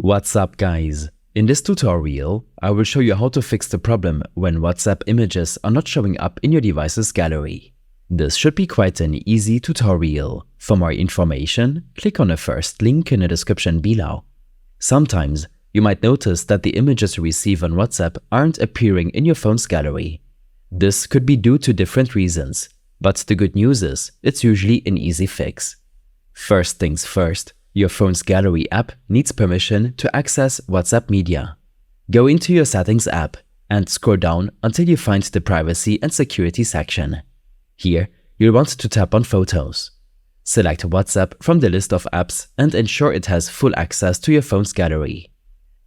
What's up, guys? In this tutorial, I will show you how to fix the problem when WhatsApp images are not showing up in your device's gallery. This should be quite an easy tutorial. For more information, click on the first link in the description below. Sometimes, you might notice that the images you receive on WhatsApp aren't appearing in your phone's gallery. This could be due to different reasons, but the good news is it's usually an easy fix. First things first, your phone's gallery app needs permission to access WhatsApp media. Go into your Settings app and scroll down until you find the Privacy and Security section. Here, you'll want to tap on Photos. Select WhatsApp from the list of apps and ensure it has full access to your phone's gallery.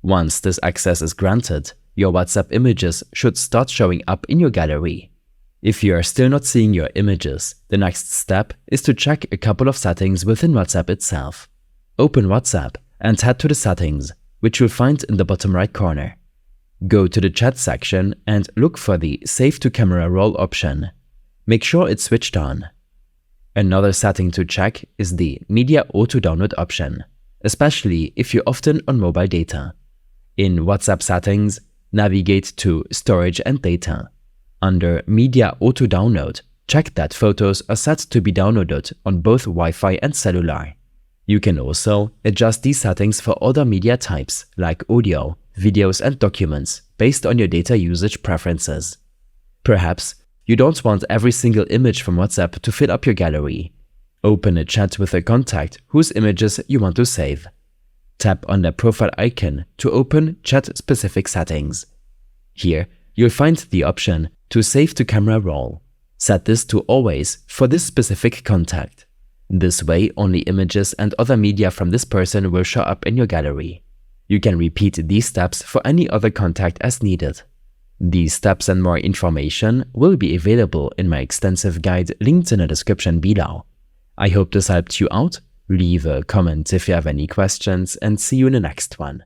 Once this access is granted, your WhatsApp images should start showing up in your gallery. If you are still not seeing your images, the next step is to check a couple of settings within WhatsApp itself. Open WhatsApp and head to the settings, which you'll find in the bottom right corner. Go to the Chat section and look for the Save to Camera Roll option. Make sure it's switched on. Another setting to check is the Media Auto Download option, especially if you're often on mobile data. In WhatsApp settings, navigate to Storage and Data. Under Media Auto Download, check that photos are set to be downloaded on both Wi-Fi and cellular. You can also adjust these settings for other media types like audio, videos and documents based on your data usage preferences. Perhaps you don't want every single image from WhatsApp to fill up your gallery. Open a chat with a contact whose images you want to save. Tap on the profile icon to open chat-specific settings. Here, you'll find the option to Save to Camera Roll. Set this to Always for this specific contact. This way, only images and other media from this person will show up in your gallery. You can repeat these steps for any other contact as needed. These steps and more information will be available in my extensive guide linked in the description below. I hope this helped you out. Leave a comment if you have any questions and see you in the next one.